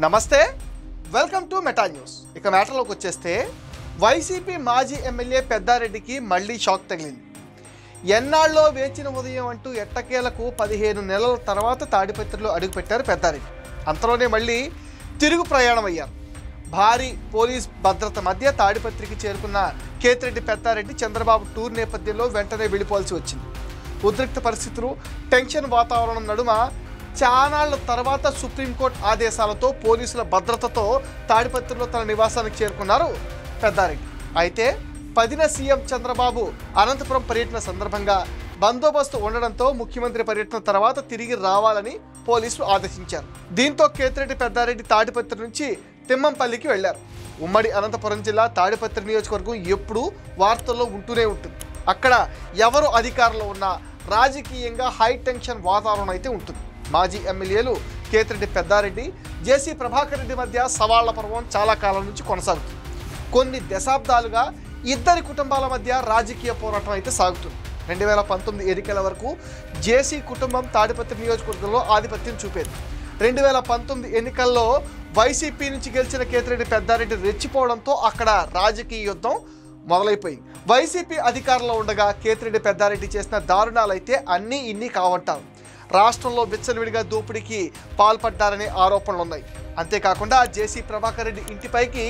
నమస్తే, welcome to meta news. ఇక మ్యాటర్లోకి వచ్చేస్తే వైసీపీ మాజీ ఎమ్మెల్యే పెద్దారెడ్డికి మళ్ళీ షాక్ తగిలింది. ఎన్నాళ్ళలో వేచిన ఉదయం అంటూ ఎట్టకేలకు 15 నెలల తర్వాత తాడిపత్రిలో అడుగుపెట్టారు పెద్దారెడ్డి. అంతలోనే మళ్ళీ తిరుగు ప్రయాణం అయ్యారు. భారీ పోలీస్ భద్రత మధ్య తాడిపత్రికి చేరుకున్న కేతిరెడ్డి పెద్దారెడ్డి చంద్రబాబు టూర్ నేపథ్యంలో వెంటనే వెళ్ళిపోవాల్సి వచ్చింది. ఉద్రిక్త పరిస్థితులు, టెన్షన్ వాతావరణం నడుమ చానాళ్ల తర్వాత సుప్రీంకోర్టు ఆదేశాలతో పోలీసుల భద్రతతో తాడిపత్రిలో తన నివాసానికి చేరుకున్నారు పెద్దారెడ్డి. అయితే 10న సీఎం చంద్రబాబు అనంతపురం పర్యటన సందర్భంగా బందోబస్తు ఉండడంతో ముఖ్యమంత్రి పర్యటన తర్వాత తిరిగి రావాలని పోలీసులు ఆదేశించారు. దీంతో కేతిరెడ్డి పెద్దారెడ్డి తాడిపత్రి నుంచి తిమ్మంపల్లికి వెళ్లారు. ఉమ్మడి అనంతపురం జిల్లా తాడిపత్రి నియోజకవర్గం ఎప్పుడూ వార్తల్లో ఉంటూనే ఉంటుంది. అక్కడ ఎవరు అధికారంలో ఉన్నా రాజకీయంగా హై టెన్షన్ వాతావరణం అయితే ఉంటుంది. మాజీ ఎమ్మెల్యేలు కేతిరెడ్డి పెద్దారెడ్డి, జేసీ ప్రభాకర్ రెడ్డి మధ్య సవాళ్ల పర్వం చాలా కాలం నుంచి కొనసాగుతుంది. కొన్ని దశాబ్దాలుగా ఇద్దరి కుటుంబాల మధ్య రాజకీయ పోరాటం అయితే సాగుతుంది. 2019 ఎన్నికల వరకు జేసీ కుటుంబం తాడిపత్రి నియోజకవర్గంలో ఆధిపత్యం చూపేది. 2019 ఎన్నికల్లో వైసీపీ నుంచి గెలిచిన కేతిరెడ్డి పెద్దారెడ్డి రెచ్చిపోవడంతో అక్కడ రాజకీయ యుద్ధం మొదలైపోయింది. వైసీపీ అధికారంలో ఉండగా కేతిరెడ్డి పెద్దారెడ్డి చేసిన దారుణాలైతే అన్నీ ఇన్ని కావంటారు. రాష్ట్రంలో విచ్చలవిడిగా దోపిడీకి పాల్పడ్డారనే ఆరోపణలు ఉన్నాయి. అంతేకాకుండా జేసీ ప్రభాకర్ రెడ్డి ఇంటిపైకి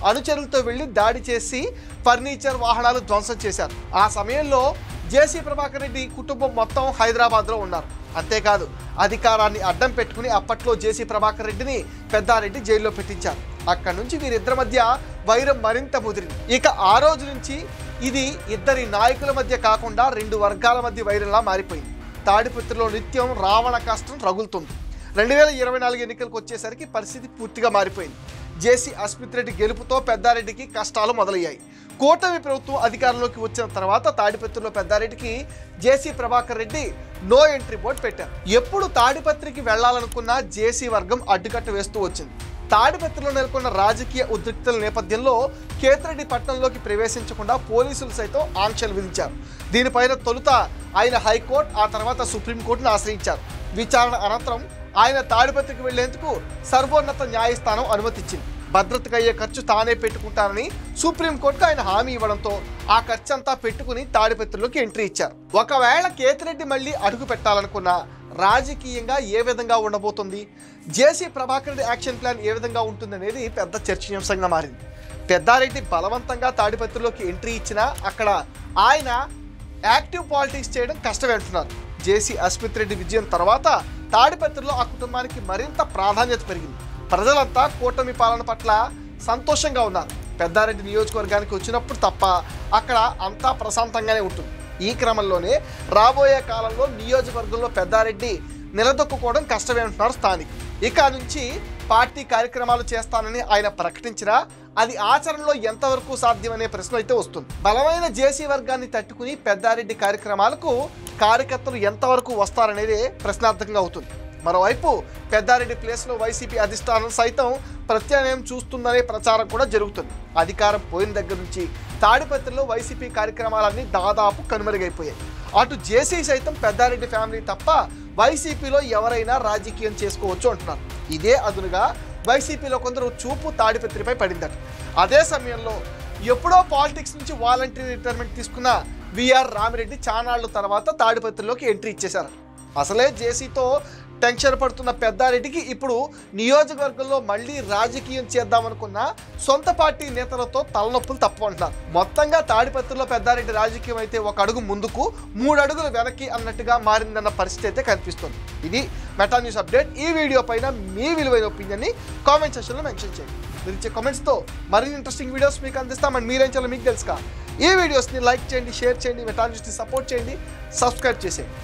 అనుచరులతో వెళ్లి దాడి చేసి ఫర్నిచర్ వాహనాలు ధ్వంసం చేశారు. ఆ సమయంలో జేసీ ప్రభాకర్ రెడ్డి కుటుంబం మొత్తం హైదరాబాద్లో ఉన్నారు. అంతేకాదు, అధికారాన్ని అడ్డం పెట్టుకుని అప్పట్లో జేసీ ప్రభాకర్ రెడ్డిని పెద్దారెడ్డి జైల్లో పెట్టించారు. అక్కడి నుంచి వీరిద్దరి మధ్య వైరం మరింత ముదిరింది. ఇక ఆ రోజు నుంచి ఇది ఇద్దరి నాయకుల మధ్య కాకుండా 2 వర్గాల మధ్య వైరంలా మారిపోయింది. తాడిపత్రిలో నిత్యం రావణ కష్టం రగులుతుంది. 2024 ఎన్నికలకు వచ్చేసరికి పరిస్థితి పూర్తిగా మారిపోయింది. జేసీ అస్మిత్ రెడ్డి గెలుపుతో పెద్దారెడ్డికి కష్టాలు మొదలయ్యాయి. కూటమి ప్రభుత్వం అధికారంలోకి వచ్చిన తర్వాత తాడిపత్రిలో పెద్దారెడ్డికి JC Prabhakar Reddy no entry board పెట్టారు. ఎప్పుడు తాడిపత్రికి వెళ్లాలనుకున్న జేసీ వర్గం అడ్డుకట్ట వేస్తూ వచ్చింది. తాడిపత్రిలో నెలకొన్న రాజకీయ ఉద్రిక్తల నేపథ్యంలో కేతిరెడ్డి పట్టణంలోకి ప్రవేశించకుండా పోలీసులు సైతం ఆంక్షలు విధించారు. దీనిపైన తొలుత ఆయన హైకోర్టు, ఆ తర్వాత సుప్రీంకోర్టును ఆశ్రయించారు. విచారణ అనంతరం ఆయన తాడిపత్రికి వెళ్లేందుకు సర్వోన్నత న్యాయస్థానం అనుమతిచ్చింది. భద్రతకు అయ్యే ఖర్చు తానే పెట్టుకుంటానని సుప్రీంకోర్టుకు ఆయన హామీ ఇవ్వడంతో ఆ ఖర్చంతా పెట్టుకుని తాడిపత్రిలోకి ఎంట్రీ ఇచ్చారు. ఒకవేళ కేతిరెడ్డి మళ్ళీ అడుగు పెట్టాలనుకున్నా రాజకీయంగా ఏ విధంగా ఉండబోతుంది, జేసీ Prabhakar Reddy action plan A విధంగా ఉంటుందనేది పెద్ద చర్చనీయాంశంగా మారింది. పెద్దారెడ్డి బలవంతంగా తాడిపత్రిలోకి ఎంట్రీ ఇచ్చినా అక్కడ ఆయన యాక్టివ్ పాలిటిక్స్ చేయడం కష్టమే అంటున్నారు. జేసీ అస్మిత్ రెడ్డి విజయం తర్వాత తాడిపత్రిలో ఆ కుటుంబానికి మరింత ప్రాధాన్యత పెరిగింది. ప్రజలంతా కూటమి పాలన పట్ల సంతోషంగా ఉన్నారు. పెద్దారెడ్డి నియోజకవర్గానికి వచ్చినప్పుడు తప్ప అక్కడ అంతా ప్రశాంతంగానే ఉంటుంది. ఈ క్రమంలోనే రాబోయే కాలంలో నియోజకవర్గంలో పెద్దారెడ్డి నిలదొక్కుకోవడం కష్టమే అంటున్నారు స్థానికులు. ఇక నుంచి పార్టీ కార్యక్రమాలు చేస్తానని ఆయన ప్రకటించినా అది ఆచరణలో ఎంతవరకు సాధ్యమనే ప్రశ్న అయితే వస్తుంది. బలమైన జేసీ వర్గాన్ని తట్టుకుని పెద్దారెడ్డి కార్యక్రమాలకు కార్యకర్తలు ఎంతవరకు వస్తారనేదే ప్రశ్నార్థకంగా అవుతుంది. మరోవైపు పెద్దారెడ్డి ప్లేస్లో వైసీపీ అధిష్టానం సైతం ప్రత్యామ్నాయం చూస్తుందనే ప్రచారం కూడా జరుగుతుంది. అధికారం పోయిన దగ్గర నుంచి తాడిపత్రిలో వైసీపీ కార్యక్రమాలన్నీ దాదాపు కనుమరుగైపోయాయి. అటు జేసీ సైతం పెద్దారెడ్డి ఫ్యామిలీ తప్ప వైసీపీలో ఎవరైనా రాజకీయం చేసుకోవచ్చు అంటున్నారు. ఇదే అదునుగా వైసీపీలో కొందరు చూపు తాడిపత్రిపై పడిందట. అదే సమయంలో ఎప్పుడో పాలిటిక్స్ నుంచి వాలంటరీ రిటైర్మెంట్ తీసుకున్న విఆర్ రామిరెడ్డి చానాళ్ల తర్వాత తాడిపత్రిలోకి ఎంట్రీ ఇచ్చేశారు. అసలే జేసీతో టెన్షన్ పడుతున్న పెద్దారెడ్డికి ఇప్పుడు నియోజకవర్గంలో మళ్ళీ రాజకీయం చేద్దామనుకున్న సొంత పార్టీ నేతలతో తలనొప్పులు తప్పమంటున్నారు. మొత్తంగా తాడిపత్రిలో పెద్దారెడ్డి రాజకీయం అయితే 1 అడుగు ముందుకు 3 అడుగులు వెనక్కి అన్నట్టుగా మారిందన్న పరిస్థితి అయితే కనిపిస్తుంది. ఇది మెటా న్యూస్ అప్డేట్. ఈ వీడియో పైన మీ విలువైన ఒపీనియన్ని కామెంట్ సెక్షన్లో మెన్షన్ చేయండి. మీరు ఇచ్చే కామెంట్స్తో మరిన్ని ఇంట్రెస్టింగ్ వీడియోస్ మీకు అందిస్తామని మీరేం చేయాలో మీకు తెలుసుగా. ఈ వీడియోస్ని లైక్ చేయండి, షేర్ చేయండి, మెటా న్యూస్ని సపోర్ట్ చేయండి, సబ్స్క్రైబ్ చేసేయండి.